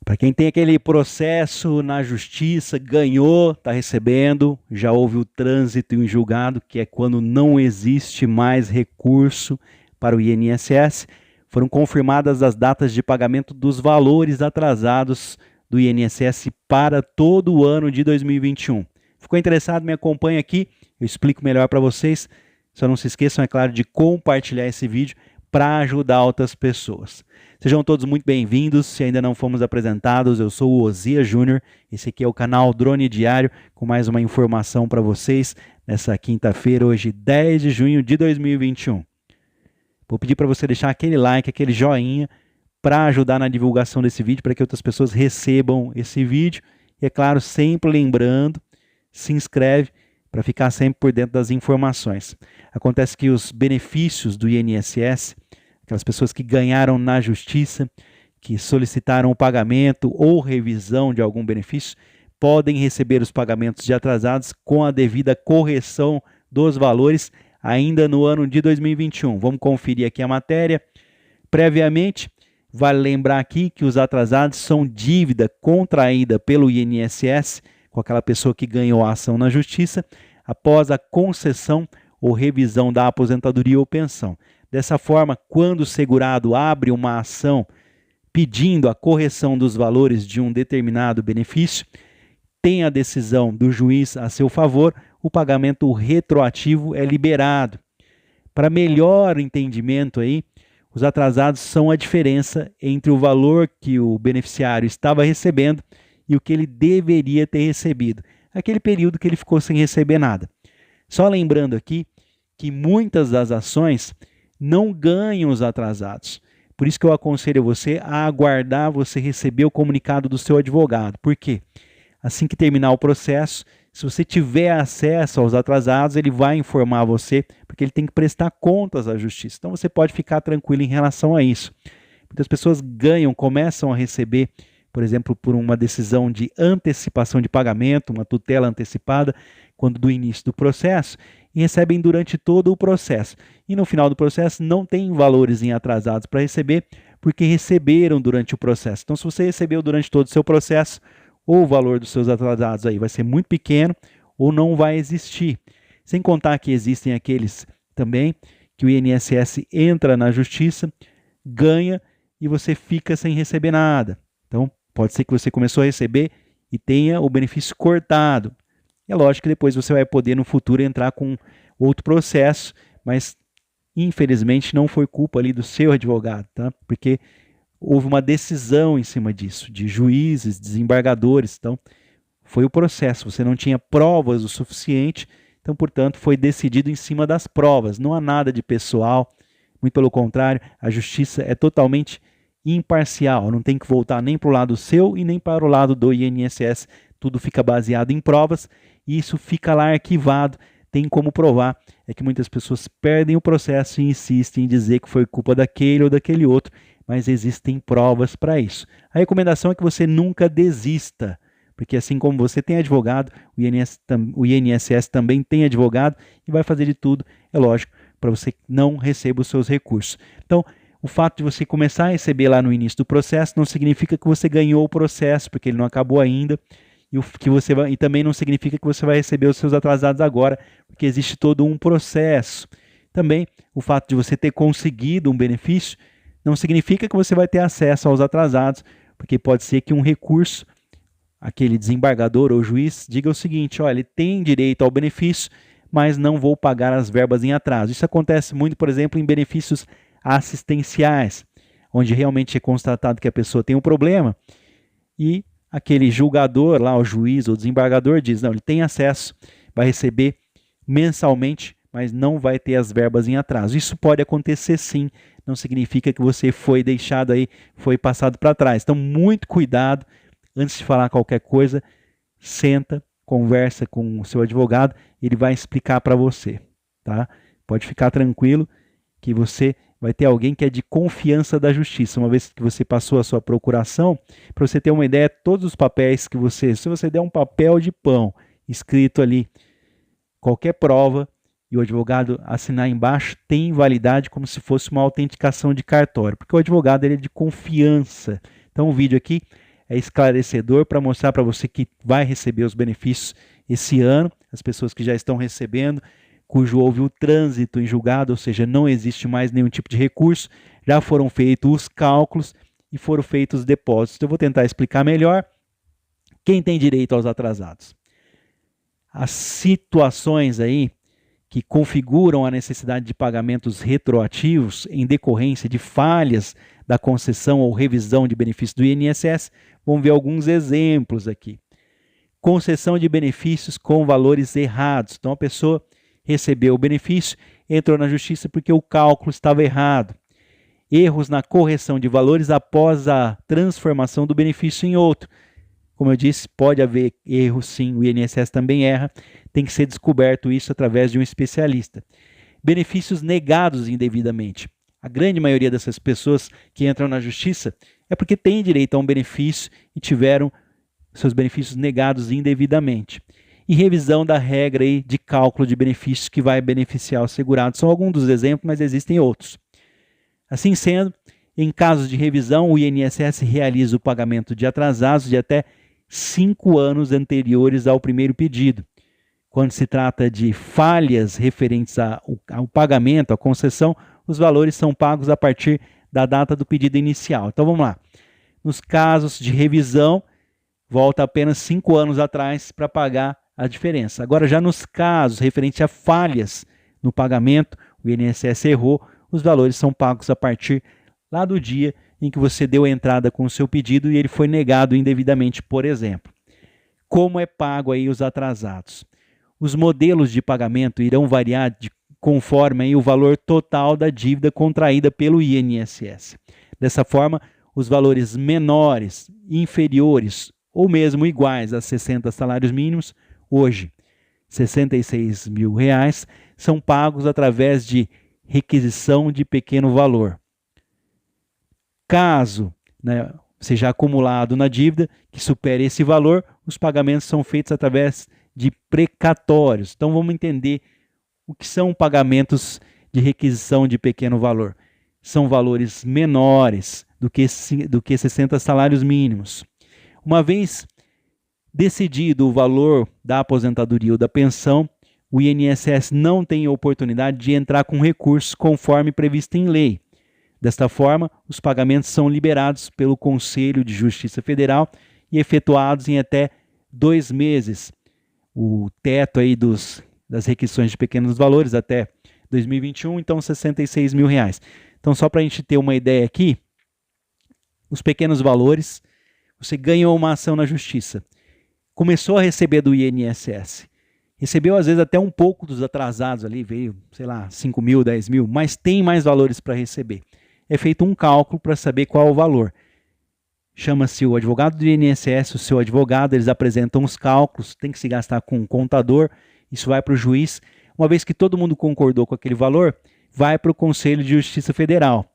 Para quem tem aquele processo na justiça, ganhou, está recebendo, já houve o trânsito em julgado, que é quando não existe mais recurso para o INSS, foram confirmadas as datas de pagamento dos valores atrasados do INSS para todo o ano de 2021. Ficou interessado? Me acompanha aqui, eu explico melhor para vocês. Só não se esqueçam, é claro, de compartilhar esse vídeo para ajudar outras pessoas. Sejam todos muito bem-vindos. Se ainda não fomos apresentados, eu sou o Osias Júnior. Esse aqui é o canal Drone Diário, com mais uma informação para vocês nessa quinta-feira, hoje 10 de junho de 2021. Vou pedir para você deixar aquele like, aquele joinha, para ajudar na divulgação desse vídeo, para que outras pessoas recebam esse vídeo. E é claro, sempre lembrando, se inscreve para ficar sempre por dentro das informações. Acontece que os benefícios do INSS, aquelas pessoas que ganharam na justiça, que solicitaram o pagamento ou revisão de algum benefício, podem receber os pagamentos de atrasados com a devida correção dos valores ainda no ano de 2021. Vamos conferir aqui a matéria. Previamente, vale lembrar aqui que os atrasados são dívida contraída pelo INSS com aquela pessoa que ganhou a ação na justiça após a concessão ou revisão da aposentadoria ou pensão. Dessa forma, quando o segurado abre uma ação pedindo a correção dos valores de um determinado benefício, tem a decisão do juiz a seu favor, o pagamento retroativo é liberado. Para melhor entendimento aí, os atrasados são a diferença entre o valor que o beneficiário estava recebendo e o que ele deveria ter recebido, aquele período que ele ficou sem receber nada. Só lembrando aqui que muitas das ações não ganham os atrasados. Por isso que eu aconselho você a aguardar você receber o comunicado do seu advogado. Por quê? Assim que terminar o processo, se você tiver acesso aos atrasados, ele vai informar você, porque ele tem que prestar contas à justiça. Então você pode ficar tranquilo em relação a isso. Muitas pessoas ganham, começam a receber, por exemplo, por uma decisão de antecipação de pagamento, uma tutela antecipada, quando do início do processo, e recebem durante todo o processo. E no final do processo não tem valores em atrasados para receber, porque receberam durante o processo. Então, se você recebeu durante todo o seu processo, ou o valor dos seus atrasados aí vai ser muito pequeno, ou não vai existir. Sem contar que existem aqueles também que o INSS entra na justiça, ganha e você fica sem receber nada. Então, pode ser que você começou a receber e tenha o benefício cortado. É lógico que depois você vai poder no futuro entrar com outro processo, mas infelizmente não foi culpa ali do seu advogado, tá? Porque houve uma decisão em cima disso, de juízes, desembargadores, então foi o processo, você não tinha provas o suficiente, então portanto foi decidido em cima das provas, não há nada de pessoal, muito pelo contrário, a justiça é totalmente imparcial, não tem que voltar nem para o lado seu e nem para o lado do INSS, tudo fica baseado em provas e isso fica lá arquivado, tem como provar, é que muitas pessoas perdem o processo e insistem em dizer que foi culpa daquele ou daquele outro, mas existem provas para isso. A recomendação é que você nunca desista, porque assim como você tem advogado, o INSS também tem advogado e vai fazer de tudo, é lógico, para você não receba os seus recursos. Então, o fato de você começar a receber lá no início do processo não significa que você ganhou o processo, porque ele não acabou ainda, e também não significa que você vai receber os seus atrasados agora, porque existe todo um processo. Também, o fato de você ter conseguido um benefício não significa que você vai ter acesso aos atrasados, porque pode ser que um recurso, aquele desembargador ou juiz, diga o seguinte, olha, ele tem direito ao benefício, mas não vou pagar as verbas em atraso. Isso acontece muito, por exemplo, em benefícios assistenciais, onde realmente é constatado que a pessoa tem um problema e aquele julgador lá, o juiz ou desembargador diz, não, ele tem acesso, vai receber mensalmente, mas não vai ter as verbas em atraso. Isso pode acontecer sim, não significa que você foi deixado aí, foi passado para trás. Então, muito cuidado, antes de falar qualquer coisa, senta, conversa com o seu advogado, ele vai explicar para você, tá? Pode ficar tranquilo que você vai ter alguém que é de confiança da justiça. Uma vez que você passou a sua procuração, para você ter uma ideia, todos os papéis que se você der um papel de pão escrito ali, qualquer prova, e o advogado assinar embaixo, tem validade como se fosse uma autenticação de cartório, porque o advogado ele é de confiança. Então o vídeo aqui é esclarecedor para mostrar para você que vai receber os benefícios esse ano, as pessoas que já estão recebendo, cujo houve o trânsito em julgado, ou seja, não existe mais nenhum tipo de recurso, já foram feitos os cálculos e foram feitos os depósitos. Eu vou tentar explicar melhor. Quem tem direito aos atrasados? As situações aí que configuram a necessidade de pagamentos retroativos em decorrência de falhas da concessão ou revisão de benefícios do INSS, vamos ver alguns exemplos aqui. Concessão de benefícios com valores errados. Então a pessoa recebeu o benefício, entrou na justiça porque o cálculo estava errado. Erros na correção de valores após a transformação do benefício em outro. Como eu disse, pode haver erro sim, o INSS também erra, tem que ser descoberto isso através de um especialista. Benefícios negados indevidamente. A grande maioria dessas pessoas que entram na justiça é porque têm direito a um benefício e tiveram seus benefícios negados indevidamente. E revisão da regra aí de cálculo de benefícios que vai beneficiar o segurado. São alguns dos exemplos, mas existem outros. Assim sendo, em casos de revisão, o INSS realiza o pagamento de atrasados de até 5 anos anteriores ao primeiro pedido. Quando se trata de falhas referentes ao pagamento, à concessão, os valores são pagos a partir da data do pedido inicial. Então vamos lá. Nos casos de revisão, volta apenas 5 anos atrás para pagar a diferença. Agora, já nos casos referentes a falhas no pagamento, o INSS errou, os valores são pagos a partir lá do dia em que você deu a entrada com o seu pedido e ele foi negado indevidamente, por exemplo. Como é pago aí os atrasados? Os modelos de pagamento irão variar conforme aí o valor total da dívida contraída pelo INSS. Dessa forma, os valores menores, inferiores ou mesmo iguais a 60 salários mínimos, hoje R$ 66 mil, são pagos através de requisição de pequeno valor. Caso seja acumulado na dívida que supere esse valor, os pagamentos são feitos através de precatórios. Então vamos entender o que são pagamentos de requisição de pequeno valor. São valores menores do que 60 salários mínimos. Uma vez decidido o valor da aposentadoria ou da pensão, o INSS não tem oportunidade de entrar com recursos conforme previsto em lei. Desta forma, os pagamentos são liberados pelo Conselho de Justiça Federal e efetuados em até 2 meses. O teto aí das requisições de pequenos valores até 2021, então R$ 66 mil. Então, só para a gente ter uma ideia aqui, os pequenos valores, você ganhou uma ação na justiça, começou a receber do INSS, recebeu às vezes até um pouco dos atrasados ali, veio, sei lá, 5 mil, 10 mil, mas tem mais valores para receber. É feito um cálculo para saber qual é o valor. Chama-se o advogado do INSS, o seu advogado, eles apresentam os cálculos, tem que se gastar com um contador, isso vai para o juiz. Uma vez que todo mundo concordou com aquele valor, vai para o Conselho de Justiça Federal.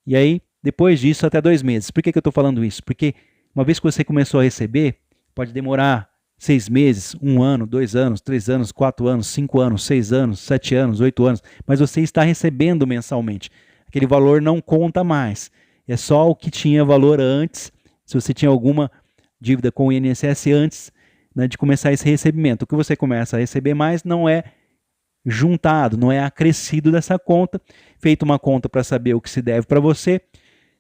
E aí, depois disso, até 2 meses. Por que eu estou falando isso? Porque uma vez que você começou a receber, pode demorar 6 meses, 1 ano, 2 anos, 3 anos, 4 anos, 5 anos, 6 anos, 7 anos, 8 anos, mas você está recebendo mensalmente. Aquele valor não conta mais. É só o que tinha valor antes, se você tinha alguma dívida com o INSS antes de começar esse recebimento. O que você começa a receber mais não é juntado, não é acrescido dessa conta, feito uma conta para saber o que se deve para você.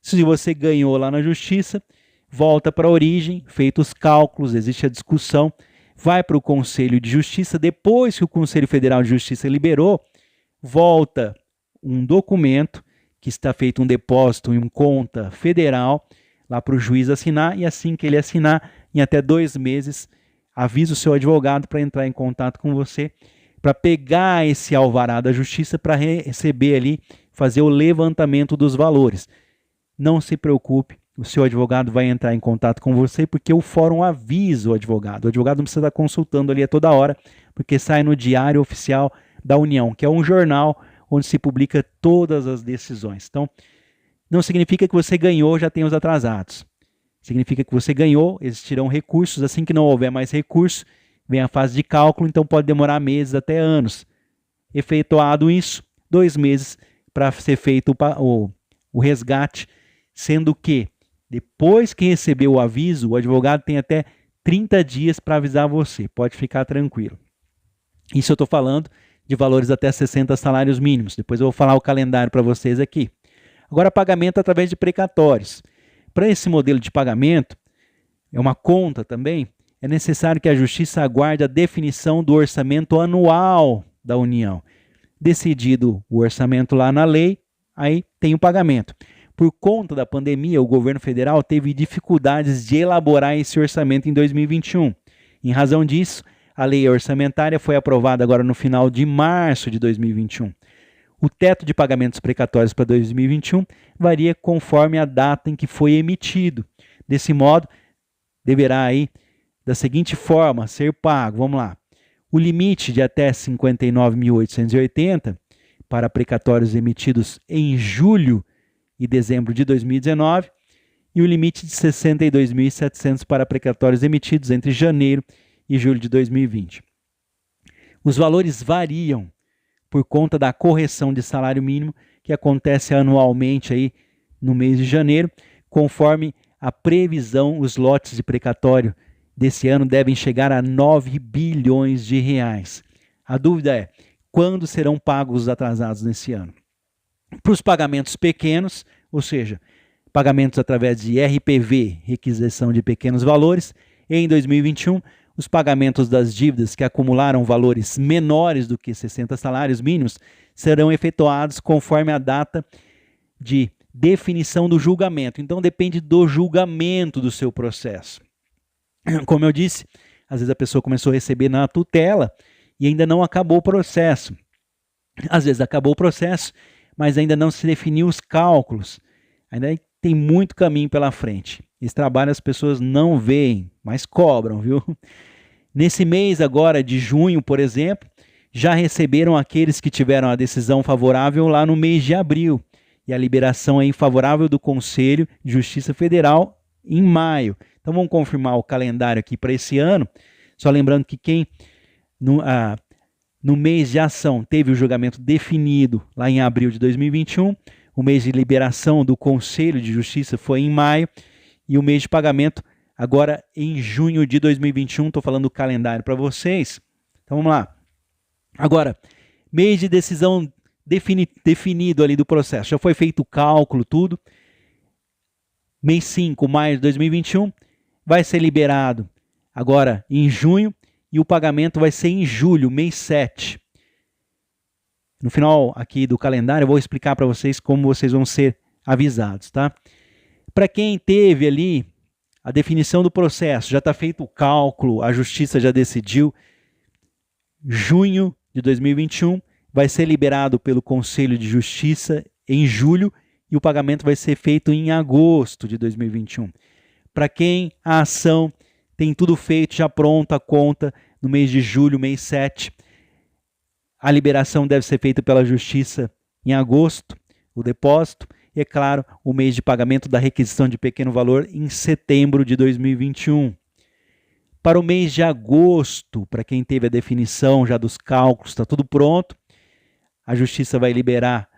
Se você ganhou lá na justiça, volta para a origem, feitos os cálculos, existe a discussão, vai para o Conselho de Justiça, depois que o Conselho Federal de Justiça liberou, volta um documento que está feito um depósito em conta federal, lá para o juiz assinar, e assim que ele assinar, em até 2 meses, avisa o seu advogado para entrar em contato com você, para pegar esse alvará da justiça, para receber ali, fazer o levantamento dos valores. Não se preocupe, o seu advogado vai entrar em contato com você, porque o fórum avisa o advogado. O advogado não precisa estar consultando ali a toda hora, porque sai no Diário Oficial da União, que é um jornal onde se publica todas as decisões. Então, não significa que você ganhou, já tem os atrasados. Significa que você ganhou, existirão recursos, assim que não houver mais recurso, vem a fase de cálculo, então pode demorar meses até anos. Efetuado isso, 2 meses para ser feito o resgate, sendo que Depois que receber o aviso, o advogado tem até 30 dias para avisar você. Pode ficar tranquilo. Isso eu estou falando de valores até 60 salários mínimos. Depois eu vou falar o calendário para vocês aqui. Agora, pagamento através de precatórios. Para esse modelo de pagamento, é uma conta também, é necessário que a Justiça aguarde a definição do orçamento anual da União. Decidido o orçamento lá na lei, aí tem o pagamento. Por conta da pandemia, o governo federal teve dificuldades de elaborar esse orçamento em 2021. Em razão disso, a lei orçamentária foi aprovada agora no final de março de 2021. O teto de pagamentos precatórios para 2021 varia conforme a data em que foi emitido. Desse modo, deverá aí, da seguinte forma, ser pago. Vamos lá. O limite de até 59.880 para precatórios emitidos em julho e dezembro de 2019 e o limite de 62.700 para precatórios emitidos entre janeiro e julho de 2020. Os valores variam por conta da correção de salário mínimo que acontece anualmente aí no mês de janeiro, conforme a previsão, os lotes de precatório desse ano devem chegar a 9 bilhões de reais. A dúvida é, quando serão pagos os atrasados nesse ano? Para os pagamentos pequenos, ou seja, pagamentos através de RPV, requisição de pequenos valores, em 2021, os pagamentos das dívidas que acumularam valores menores do que 60 salários mínimos serão efetuados conforme a data de definição do julgamento. Então, depende do julgamento do seu processo. Como eu disse, às vezes a pessoa começou a receber na tutela e ainda não acabou o processo. Às vezes acabou o processo, mas ainda não se definiu os cálculos. Ainda tem muito caminho pela frente. Esse trabalho as pessoas não veem, mas cobram, viu? Nesse mês agora de junho, por exemplo, já receberam aqueles que tiveram a decisão favorável lá no mês de abril. E a liberação é favorável do Conselho de Justiça Federal em maio. Então vamos confirmar o calendário aqui para esse ano. Só lembrando que quem no mês de ação teve o julgamento definido lá em abril de 2021, o mês de liberação do Conselho de Justiça foi em maio e o mês de pagamento agora em junho de 2021. Estou falando do calendário para vocês. Então vamos lá. Agora, mês de decisão definido ali do processo. Já foi feito o cálculo, tudo. Mês 5, maio de 2021, vai ser liberado agora em junho e o pagamento vai ser em julho, mês 7. No final aqui do calendário eu vou explicar para vocês como vocês vão ser avisados, tá? Para quem teve ali a definição do processo, já está feito o cálculo, a justiça já decidiu, junho de 2021 vai ser liberado pelo Conselho de Justiça em julho e o pagamento vai ser feito em agosto de 2021. Para quem a ação tem tudo feito, já pronto a conta no mês de julho, mês 7, a liberação deve ser feita pela Justiça em agosto, o depósito, e, é claro, o mês de pagamento da requisição de pequeno valor em setembro de 2021. Para o mês de agosto, para quem teve a definição já dos cálculos, está tudo pronto, a Justiça vai liberar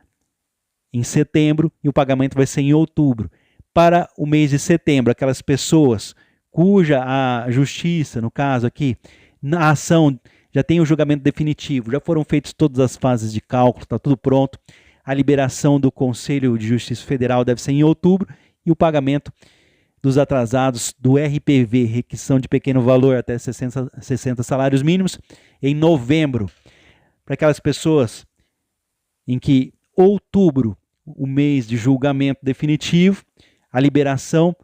em setembro e o pagamento vai ser em outubro. Para o mês de setembro, aquelas pessoas cuja a Justiça, no caso aqui, na ação já tem o julgamento definitivo, já foram feitas todas as fases de cálculo, está tudo pronto. A liberação do Conselho de Justiça Federal deve ser em outubro e o pagamento dos atrasados do RPV, requisição de pequeno valor até 60 salários mínimos, em novembro. Para aquelas pessoas em que outubro, o mês de julgamento definitivo, a liberação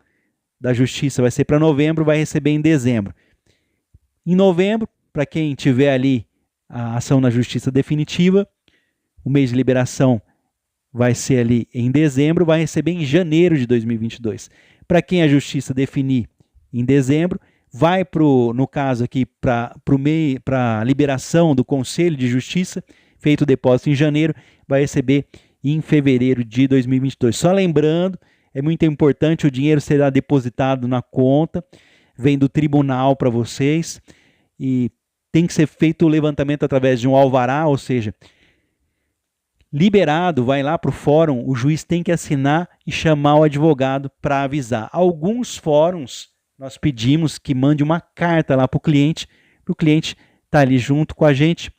da Justiça vai ser para novembro, vai receber em dezembro. Em novembro, para quem tiver ali a ação na Justiça definitiva, o mês de liberação vai ser ali em dezembro, vai receber em janeiro de 2022. Para quem a Justiça definir em dezembro, vai no caso aqui para a liberação do Conselho de Justiça, feito o depósito em janeiro, vai receber em fevereiro de 2022. Só lembrando, é muito importante, o dinheiro será depositado na conta, vem do tribunal para vocês e tem que ser feito o levantamento através de um alvará, ou seja, Liberado, vai lá para o fórum, o juiz tem que assinar e chamar o advogado para avisar. Alguns fóruns, nós pedimos que mande uma carta lá para o cliente estar ali junto com a gente.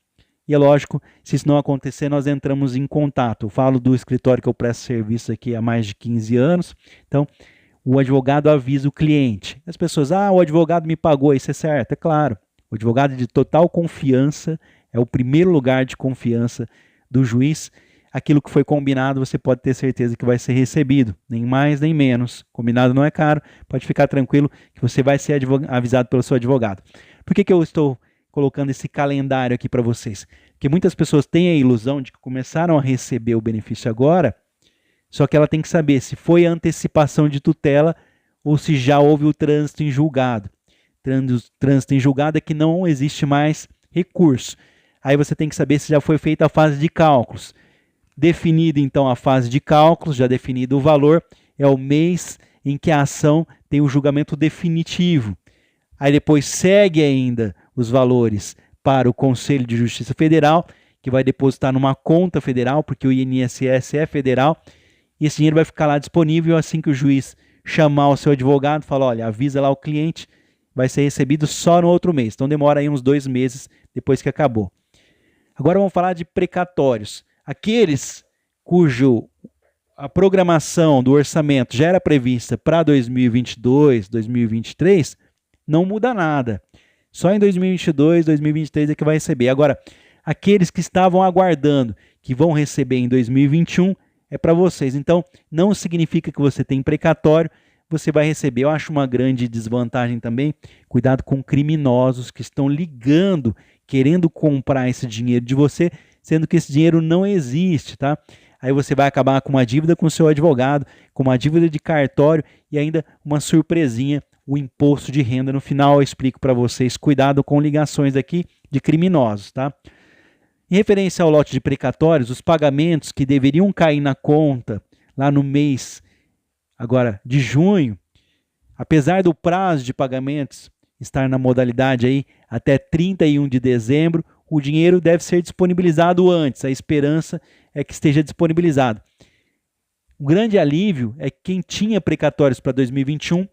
E é lógico, se isso não acontecer, nós entramos em contato. Eu falo do escritório que eu presto serviço aqui há mais de 15 anos. Então, o advogado avisa o cliente. As pessoas, o advogado me pagou, isso é certo. É claro, o advogado de total confiança é o primeiro lugar de confiança do juiz. Aquilo que foi combinado, você pode ter certeza que vai ser recebido, nem mais nem menos. Combinado não é caro, pode ficar tranquilo que você vai ser avisado pelo seu advogado. Por que eu estou colocando esse calendário aqui para vocês? Porque muitas pessoas têm a ilusão de que começaram a receber o benefício agora, só que ela tem que saber se foi a antecipação de tutela ou se já houve o trânsito em julgado. Trânsito em julgado é que não existe mais recurso. Aí você tem que saber se já foi feita a fase de cálculos. Definida então a fase de cálculos, já definido o valor, é o mês em que a ação tem o julgamento definitivo. Aí depois segue ainda os valores para o Conselho de Justiça Federal, que vai depositar numa conta federal, porque o INSS é federal, e esse dinheiro vai ficar lá disponível assim que o juiz chamar o seu advogado, fala, olha, avisa lá o cliente, vai ser recebido só no outro mês. Então demora aí uns 2 meses depois que acabou. Agora vamos falar de precatórios. Aqueles a programação do orçamento já era prevista para 2022, 2023, não muda nada. Só em 2022, 2023 é que vai receber. Agora, aqueles que estavam aguardando, que vão receber em 2021, é para vocês. Então, não significa que você tem precatório, você vai receber. Eu acho uma grande desvantagem também. Cuidado com criminosos que estão ligando, querendo comprar esse dinheiro de você, sendo que esse dinheiro não existe, tá? Aí você vai acabar com uma dívida com o seu advogado, com uma dívida de cartório e ainda uma surpresinha, o imposto de renda. No final eu explico para vocês, cuidado com ligações aqui de criminosos, tá? Em referência ao lote de precatórios, os pagamentos que deveriam cair na conta lá no mês agora de junho, apesar do prazo de pagamentos estar na modalidade aí até 31 de dezembro, o dinheiro deve ser disponibilizado antes. A esperança é que esteja disponibilizado. O grande alívio é que quem tinha precatórios para 2021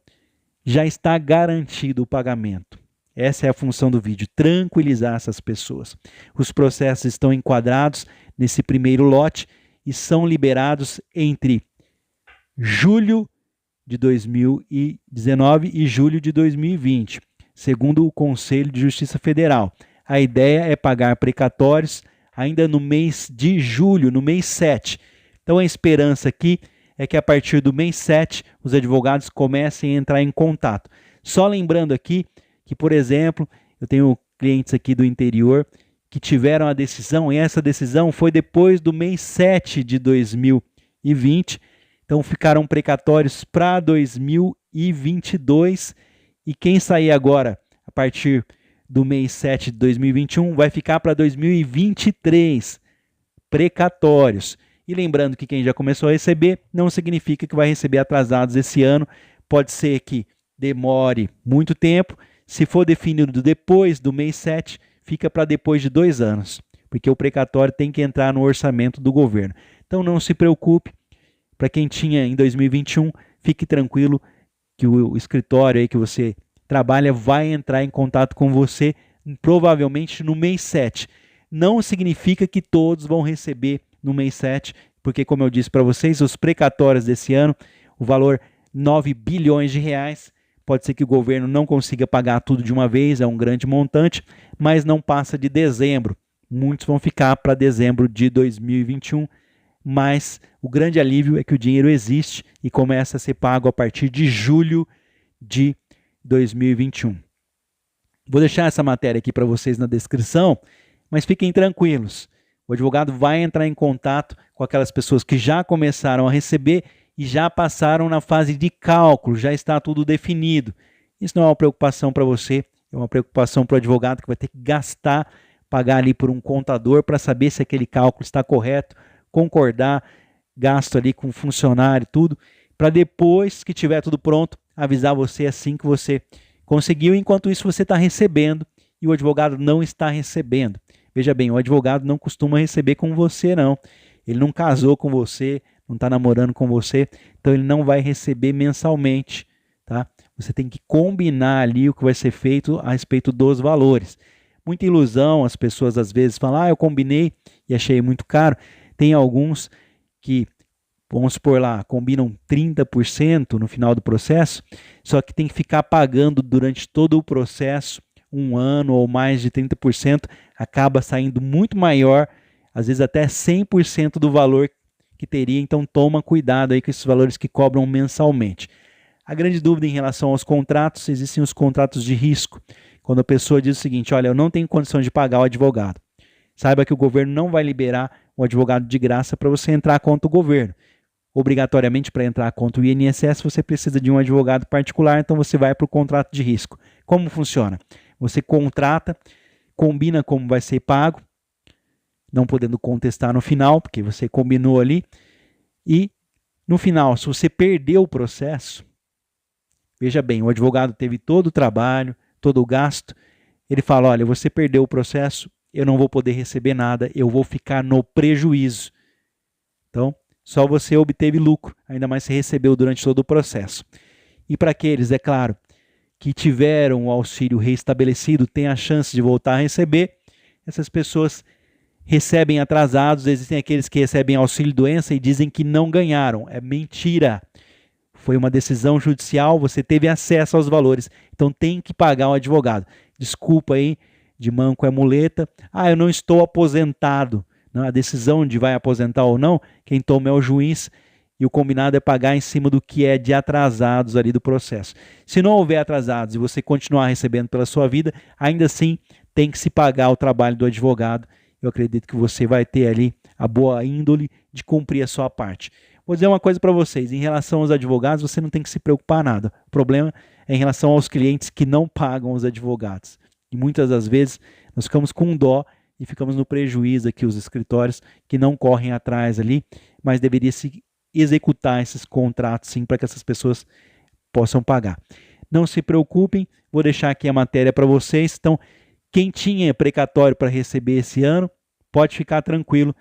já está garantido o pagamento. Essa é a função do vídeo, tranquilizar essas pessoas. Os processos estão enquadrados nesse primeiro lote e são liberados entre julho de 2019 e julho de 2020, segundo o Conselho de Justiça Federal. A ideia é pagar precatórios ainda no mês de julho, no mês 7. Então a esperança aqui é que a partir do mês 7 os advogados comecem a entrar em contato. Só lembrando aqui que, por exemplo, eu tenho clientes aqui do interior que tiveram a decisão, e essa decisão foi depois do mês 7 de 2020, então ficaram precatórios para 2022, e quem sair agora, a partir do mês 7 de 2021, vai ficar para 2023, precatórios. E lembrando que quem já começou a receber, não significa que vai receber atrasados esse ano, pode ser que demore muito tempo. Se for definido depois do mês 7, fica para depois de 2 anos, porque o precatório tem que entrar no orçamento do governo. Então não se preocupe, para quem tinha em 2021, fique tranquilo que o escritório aí que você trabalha vai entrar em contato com você provavelmente no mês 7. Não significa que todos vão receber no mês 7, porque como eu disse para vocês, os precatórios desse ano, o valor 9 bilhões de reais, pode ser que o governo não consiga pagar tudo de uma vez, é um grande montante, mas não passa de dezembro. Muitos vão ficar para dezembro de 2021, mas o grande alívio é que o dinheiro existe e começa a ser pago a partir de julho de 2021. Vou deixar essa matéria aqui para vocês na descrição, mas fiquem tranquilos. O advogado vai entrar em contato com aquelas pessoas que já começaram a receber e já passaram na fase de cálculo, já está tudo definido. Isso não é uma preocupação para você, é uma preocupação para o advogado que vai ter que gastar, pagar ali por um contador para saber se aquele cálculo está correto, concordar, gasto ali com funcionário, tudo, para depois que tiver tudo pronto, avisar você assim que você conseguiu. Enquanto isso você está recebendo e o advogado não está recebendo. Veja bem, o advogado não costuma receber com você não. ele não casou com você, não está namorando com você, então ele não vai receber mensalmente, tá? Você tem que combinar ali o que vai ser feito a respeito dos valores. Muita ilusão, as pessoas às vezes falam, eu combinei e achei muito caro. Tem alguns que, vamos supor lá, combinam 30% no final do processo, só que tem que ficar pagando durante todo o processo, 1 ano ou mais de 30%, acaba saindo muito maior, às vezes até 100% do valor que teria, então toma cuidado aí com esses valores que cobram mensalmente. A grande dúvida em relação aos contratos, existem os contratos de risco, quando a pessoa diz o seguinte, olha, eu não tenho condição de pagar o advogado. Saiba que o governo não vai liberar o advogado de graça para você entrar contra o governo. Obrigatoriamente, para entrar contra o INSS, você precisa de um advogado particular, então você vai para o contrato de risco. Como funciona? Você contrata, combina como vai ser pago, não podendo contestar no final, porque você combinou ali, e no final, se você perdeu o processo, veja bem, o advogado teve todo o trabalho, todo o gasto, ele fala, olha, você perdeu o processo, eu não vou poder receber nada, eu vou ficar no prejuízo. Então, só você obteve lucro, ainda mais se recebeu durante todo o processo. E para aqueles, é claro, que tiveram o auxílio reestabelecido, têm a chance de voltar a receber, essas pessoas recebem atrasados, existem aqueles que recebem auxílio-doença e dizem que não ganharam. É mentira. Foi uma decisão judicial, você teve acesso aos valores, então tem que pagar um advogado. Desculpa aí, de manco é muleta. Eu não estou aposentado. Não, a decisão de vai aposentar ou não, quem toma é o juiz e o combinado é pagar em cima do que é de atrasados ali do processo. Se não houver atrasados e você continuar recebendo pela sua vida, ainda assim tem que se pagar o trabalho do advogado. Eu acredito que você vai ter ali a boa índole de cumprir a sua parte. Vou dizer uma coisa para vocês, em relação aos advogados, você não tem que se preocupar nada. O problema é em relação aos clientes que não pagam os advogados. E muitas das vezes nós ficamos com dó e ficamos no prejuízo aqui, os escritórios que não correm atrás ali, mas deveria se executar esses contratos sim, para que essas pessoas possam pagar. Não se preocupem, vou deixar aqui a matéria para vocês. Então, quem tinha precatório para receber esse ano, pode ficar tranquilo.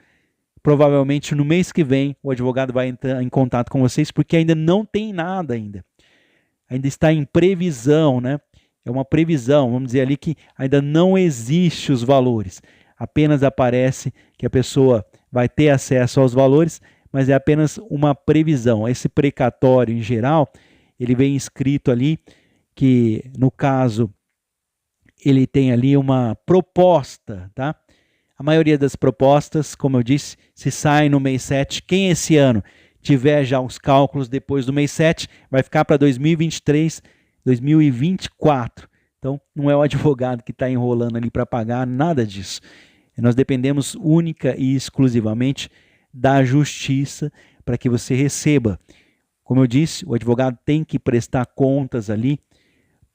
Provavelmente no mês que vem o advogado vai entrar em contato com vocês, porque ainda não tem nada ainda. Ainda está em previsão, né? É uma previsão, vamos dizer ali que ainda não existe os valores. Apenas aparece que a pessoa vai ter acesso aos valores, mas é apenas uma previsão. Esse precatório, em geral, ele vem escrito ali que, no caso, ele tem ali uma proposta, tá? A maioria das propostas, como eu disse, se sai no mês 7. Quem esse ano tiver já os cálculos depois do mês 7, vai ficar para 2023, 2024. Então, não é o advogado que está enrolando ali para pagar, nada disso. Nós dependemos única e exclusivamente da justiça para que você receba. Como eu disse, o advogado tem que prestar contas ali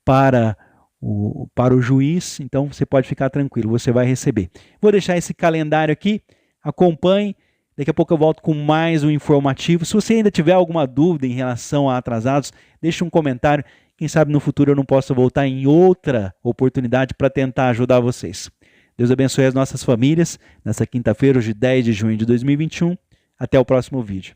para o juiz, então você pode ficar tranquilo, você vai receber. Vou deixar esse calendário aqui, acompanhe, daqui a pouco eu volto com mais um informativo. Se você ainda tiver alguma dúvida em relação a atrasados, deixe um comentário, quem sabe no futuro eu não possa voltar em outra oportunidade para tentar ajudar vocês. Deus abençoe as nossas famílias, nessa quinta-feira, hoje 10 de junho de 2021. Até o próximo vídeo.